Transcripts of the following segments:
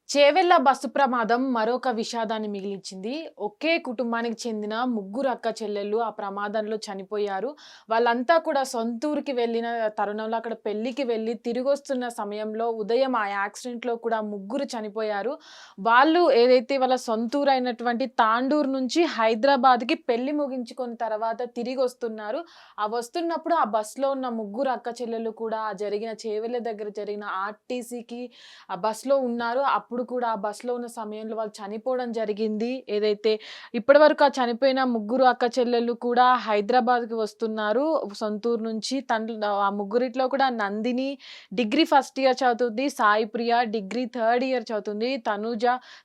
Chevella bus ప్రమాదం మరొక విషాదాన్ని మిగిల్చింది. ఒకే కుటుంబానికి చెందిన ముగ్గురు అక్క చెల్లెళ్ళు ఆ ప్రమాదంలో చనిపోయారు. వాళ్ళంతా కూడా సొంతూరికి వెళ్ళిన తరుణంలో అక్కడ పెళ్ళికి వెళ్ళి తిరిగొస్తున్న సమయంలో ఉదయం ఆ యాక్సిడెంట్‌లో కూడా ముగ్గురు చనిపోయారు. వాళ్ళు ఏదైతే వాళ్ళ సొంతూరైనటువంటి తాండూరు నుంచి హైదరాబాద్‌కి పెళ్లి ముగించుకున్న తర్వాత తిరిగొస్తున్నారు. ఆ వస్తున్నప్పుడు ఆ బస్‌లో ఉన్న ముగ్గురు అక్క చెల్లెళ్ళు కూడా ఆ జరిగిన చేవెళ్ల దగ్గర జరిగిన ఆర్టీసీకి ఆ బస్‌లో ఉన్నారు. అప్పుడు కూడా ఆ బస్‌లో ఉన్న సమయంలో వాళ్ళు చనిపోవడం జరిగింది. ఏదైతే ఇప్పటివరకు ఆ చనిపోయిన ముగ్గురు అక్క చెల్లెళ్ళు కూడా హైదరాబాద్‌కి వస్తున్నారు. సొంతూరు నుంచి ఆ ముగ్గురిట్లో కూడా నందిని డిగ్రీ ఫస్ట్ ఇయర్ చదువుతుంది. సాయి ప్రియ డిగ్రీ థర్డ్ ఇయర్ చదువుతుంది.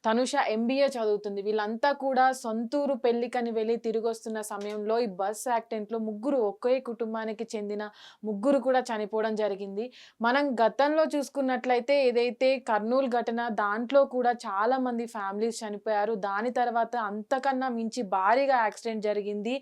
తనుష ఎంబీఏ చదువుతుంది. వీళ్ళంతా కూడా సొంతూరు పెళ్ళికని వెళ్లి తిరిగొస్తున్న సమయంలో ఈ బస్ యాక్సిడెంట్‌లో ముగ్గురు ఒకే కుటుంబానికి చెందిన ముగ్గురు కూడా చనిపోవడం జరిగింది. మనం గతంలో చూసుకున్నట్లయితే ఏదైతే కర్నూల్ ఘటన దాంట్లో కూడా చాలా మంది ఫ్యామిలీస్ చనిపోయారు. దాని తర్వాత అంతకన్నా మించి భారీగా యాక్సిడెంట్ జరిగింది.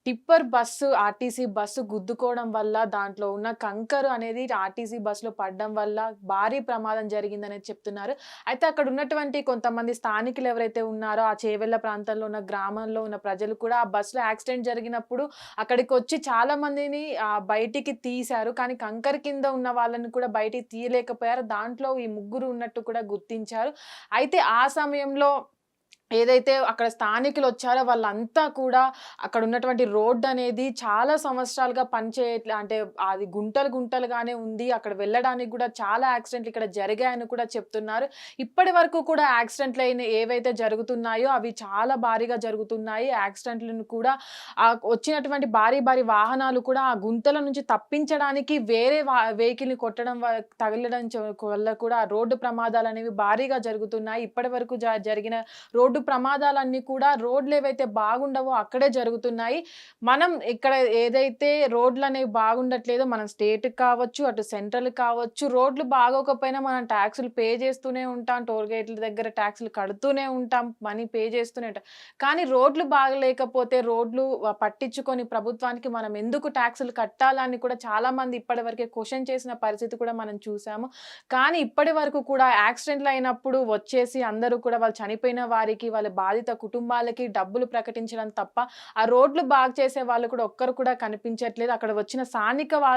టిప్పర్ బస్సు ఆర్టీసీ బస్సు గుద్దుకోవడం వల్ల దాంట్లో ఉన్న కంకరు అనేది ఆర్టీసీ బస్‌లో పడడం వల్ల భారీ ప్రమాదం జరిగిందనేది చెప్తున్నారు. అయితే అక్కడ ఉన్నటువంటి కొంతమంది స్థానికులు ఎవరైతే ఉన్నారో ఆ చేవెళ్ల ప్రాంతంలో ఉన్న గ్రామంలో ఉన్న ప్రజలు కూడా ఆ బస్‌లో యాక్సిడెంట్ జరిగినప్పుడు అక్కడికొచ్చి చాలా మందిని బయటికి తీశారు. కానీ కంకర కింద ఉన్న వాళ్ళని కూడా బయటికి తీయలేకపోయారు. దాంట్లో ఈ ముగ్గురు ఉన్నట్టు కూడా గుర్తించారు. అయితే ఆ సమయంలో ఏదైతే అక్కడ స్థానికులొచ్చారో వాళ్ళంతా కూడా అక్కడున్నటువంటి రోడ్డనేది చాలా సంవత్సరాలుగా పనిచేయట్లే అంటే అది గుంటలు గుంటలుగానే ఉంది. అక్కడ వెళ్ళడానికి గూడా చాలా యాక్సిడెంట్లు ఇక్కడ జరిగాయని కూడా చెప్తున్నారు. ఇప్పటి వరకు కూడా యాక్సిడెంట్‌లయిన ఏవైతే జరుగుతున్నాయో అవి చాలా భారీగా జరుగుతున్నాయి. యాక్సిడెంట్‌లను కూడా వచ్చినటువంటి భారీ భారీ వాహనాలు కూడా ఆ గుంతల నుంచి తప్పించడానికి వేరే వెహికల్‌ని కొట్టడం తగలడం వల్ల కూడా రోడ్డు ప్రమాదాలనేవి భారీగా జరుగుతున్నాయి. ఇప్పటి వరకు జరిగిన రోడ్డు ప్రమాదాలన్నీ కూడా రోడ్లేవైతే బాగుండవో అక్కడే జరుగుతున్నాయి. మనం ఇక్కడ ఏదైతే రోడ్లనేవి బాగుండట్లేదో మనం స్టేట్‌కి కావచ్చు, అటు సెంట్రల్‌కి కావచ్చు, రోడ్లు బాగోకపోయినా మనం టాక్సులు పే చేస్తూనే ఉంటాం. టోల్ గేట్ల దగ్గర టాక్సులు కడుతూనే ఉంటాం. మనీ పే చేస్తూనే ఉంటాం. కానీ రోడ్లు బాగలేకపోతే రోడ్లు పట్టించుకొని ప్రభుత్వానికి మనం ఎందుకు టాక్సులు కట్టాలని కూడా చాలామంది ఇప్పటివరకే క్వెషన్ చేసిన పరిస్థితి కూడా మనం చూసాము. కానీ ఇప్పటి వరకు కూడా యాక్సిడెంట్‌లయినప్పుడు వచ్చేసి అందరూ కూడా వాళ్ళు చనిపోయిన వారికి, వాళ్ళ బాధిత కుటుంబాలకి డబ్బులు ప్రకటించడం తప్ప, ఆ రోడ్లు బాగు చేసే వాళ్ళు కూడా ఒక్కరు కూడా కనిపించట్లేదు. అక్కడ వచ్చిన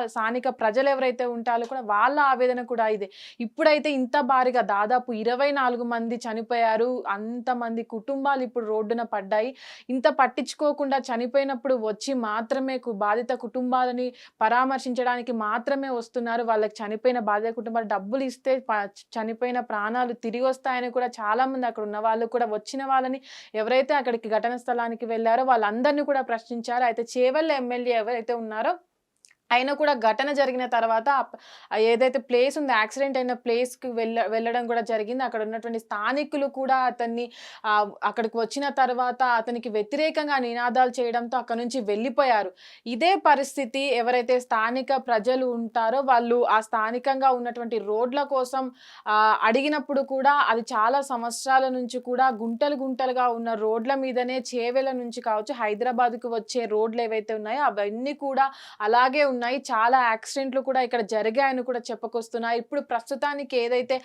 స్థానిక ప్రజలెవరైతే ఉంటారో కూడా వాళ్ళ ఆవేదన కూడా ఇదే. ఇప్పుడైతే ఇంత భారీగా దాదాపు 24 మంది చనిపోయారు. అంతమంది కుటుంబాలు ఇప్పుడు రోడ్డున పడ్డాయి. ఇంత పట్టించుకోకుండా చనిపోయినప్పుడు వచ్చి మాత్రమే బాధిత కుటుంబాలని పరామర్శించడానికి మాత్రమే వస్తున్నారు. వాళ్ళకి చనిపోయిన బాధిత కుటుంబాలు డబ్బులిస్తే చనిపోయిన ప్రాణాలు తిరిగొస్తాయని కూడా చాలామంది అక్కడ ఉన్న వాళ్ళు కూడా వచ్చిన వాళ్ళని ఎవరైతే అక్కడికి ఘటన స్థలానికి వెళ్లారో వాళ్ళందరిని కూడా ప్రశ్నించారు. అయితే చేవెళ్ల ఎమ్మెల్యే ఎవరైతే ఉన్నారో ఆయన కూడా ఘటన జరిగిన తర్వాత ఏదైతే ప్లేస్ ఉందో యాక్సిడెంట్ అయిన ప్లేస్‌కి వెళ్ళడం కూడా జరిగింది. అక్కడ ఉన్నటువంటి స్థానికులు కూడా అతన్ని అక్కడికి వచ్చిన తర్వాత అతనికి వ్యతిరేకంగా నినాదాలు చేయడంతో అక్కడి నుంచి వెళ్ళిపోయారు. ఇదే పరిస్థితి ఎవరైతే స్థానిక ప్రజలు ఉంటారో వాళ్ళు ఆ స్థానికంగా ఉన్నటువంటి రోడ్ల కోసం అడిగినప్పుడు కూడా అది చాలా సంవత్సరాల నుంచి కూడా గుంటలు గుంటలుగా ఉన్న రోడ్ల మీదనే చేవెళ్ల నుంచి కావచ్చు హైదరాబాద్‌కి వచ్చే రోడ్లు ఏవైతే ఉన్నాయో అవన్నీ కూడా అలాగే ఉన్నాయి. చాలా యాక్సిడెంట్‌లు కూడా ఇక్కడ జరిగాయని కూడా చెప్పుకొస్తున్నాయి. ఇప్పుడు ప్రస్తుతానికి ఏదైతే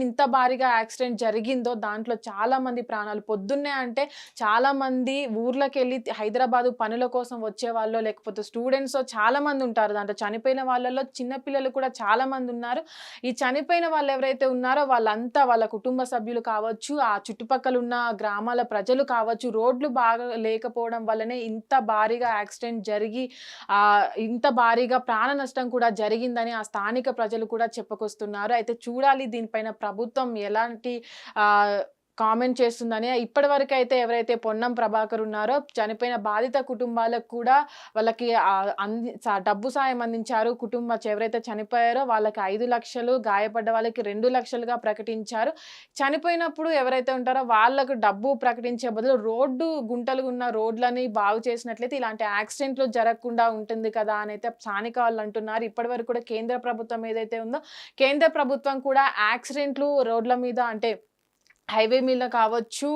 ఇంత భారీగా యాక్సిడెంట్ జరిగిందో దాంట్లో చాలా మంది ప్రాణాలు పొద్దున్నే అంటే చాలామంది ఊర్లకెళ్ళి హైదరాబాదు పనుల కోసం వచ్చేవాళ్ళో, లేకపోతే స్టూడెంట్సో చాలా మంది ఉంటారు. దాంట్లో చనిపోయిన వాళ్ళలో చిన్న పిల్లలు కూడా చాలా మందున్నారు. ఈ చనిపోయిన వాళ్ళెవరైతే ఉన్నారో వాళ్ళంతా వాళ్ళ కుటుంబ సభ్యులు కావచ్చు, ఆ చుట్టుపక్కల ఉన్న గ్రామాల ప్రజలు కావచ్చు, రోడ్లు బాగా లేకపోవడం వల్లనే ఇంత భారీగా యాక్సిడెంట్ జరిగి ఇంత భారీగా ప్రాణ నష్టం కూడా జరిగిందని ఆ స్థానిక ప్రజలు కూడా చెప్పుకొస్తున్నారు. అయితే చూడాలి దీనిపైన ప్రభుత్వం ఎలాంటి ఆహ్, కామెంట్ చేస్తుందని. ఇప్పటివరకైతే ఎవరైతే పొన్నం ప్రభాకర్ ఉన్నారో చనిపోయిన బాధిత కుటుంబాలకు కూడా వాళ్ళకి డబ్బు సాయం అందించారు. ఎవరైతే చనిపోయారో వాళ్ళకి 5,00,000 గాయపడ్డ వాళ్ళకి 2,00,000గా ప్రకటించారు. చనిపోయినప్పుడు ఎవరైతే ఉంటారో వాళ్ళకు డబ్బు ప్రకటించే బదులు గుంటలు ఉన్న రోడ్లని బాగు చేసినట్లయితే ఇలాంటి యాక్సిడెంట్‌లు జరగకుండా ఉంటుంది కదా! అనైతే స్థానిక వాళ్ళంటున్నారు. ఇప్పటివరకు కూడా కేంద్ర ప్రభుత్వం ఏదైతే ఉందో, కేంద్ర ప్రభుత్వం కూడా యాక్సిడెంట్‌లు రోడ్ల మీద అంటే హైవే మీద కావచ్చు,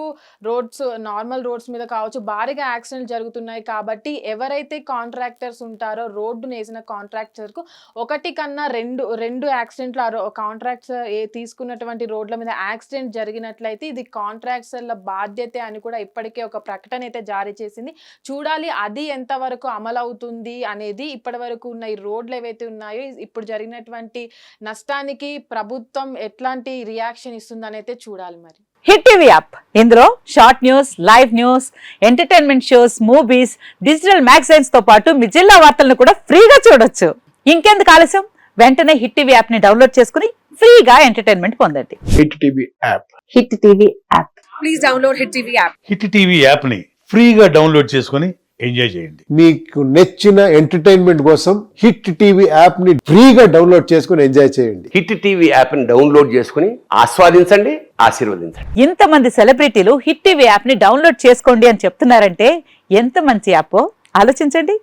నార్మల్ రోడ్స్ మీద కావచ్చు, భారీగా యాక్సిడెంట్లు జరుగుతున్నాయి. కాబట్టి ఎవరైతే కాంట్రాక్టర్స్ ఉంటారో, రోడ్డునేసిన కాంట్రాక్టర్‌కు ఒకటి కన్నా 2 యాక్సిడెంట్లు కాంట్రాక్ట్స్ తీసుకున్నటువంటి రోడ్ల మీద యాక్సిడెంట్ జరిగినట్లయితే ఇది కాంట్రాక్టర్ల బాధ్యతే అని కూడా ఇప్పటికే ఒక ప్రకటన అయితే జారీ చేసింది. చూడాలి అది ఎంతవరకు అమలవుతుంది అనేది. ఇప్పటివరకు ఉన్న ఈ రోడ్లు ఏవైతే ఉన్నాయో, ఇప్పుడు జరిగినటువంటి నష్టానికి ప్రభుత్వం ఎట్లాంటి రియాక్షన్ ఇస్తుందనైతే చూడాలి మరి. హిట్ టీవీ యాప్, ఇందులో short news, live news, entertainment shows, movies, digital magazines తో పాటు మీ జిల్లా వార్తలను కూడా ఫ్రీగా చూడొచ్చు. ఇంకెందుకు ఆలస్యం, వెంటనే హిట్ టీవీ యాప్ ని డౌన్లోడ్ చేసుకుని ఫ్రీగా ఎంటర్టైన్మెంట్ పొందండి. Hit TV app. Hit TV app. Please download hit TV app. Hit TV app ని ఫ్రీగా డౌన్లోడ్ చేసుకొని ఎంజాయ్ చేయండి. మీకు నచ్చిన ఎంటర్టైన్మెంట్ కోసం హిట్ టీవీ యాప్ ని ఫ్రీగా డౌన్లోడ్ చేసుకుని ఎంజాయ్ చేయండి. హిట్ టీవీ యాప్ ని డౌన్లోడ్ చేసుకుని ఆస్వాదించండి, ఆశీర్వదించండి. ఇంతమంది సెలబ్రిటీలు హిట్ టీవీ యాప్ ని డౌన్లోడ్ చేసుకోండి అని చెప్తున్నారంటే ఎంత మంచి యాప్ ఆలోచించండి.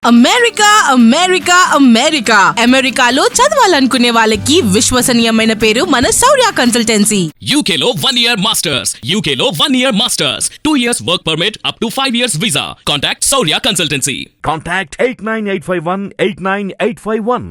అమెరికా అమెరికా అమెరికా అమెరికాలో చదవాలనుకునే వాళ్ళకి విశ్వసనీయమైన పేరు మన శౌర్య కన్సల్టెన్సీ. UK లో 1 year masters. UK లో 1 year masters. 2 years work permit up to 5 years visa. Contact Saurya Consultancy. Contact 89851 89851.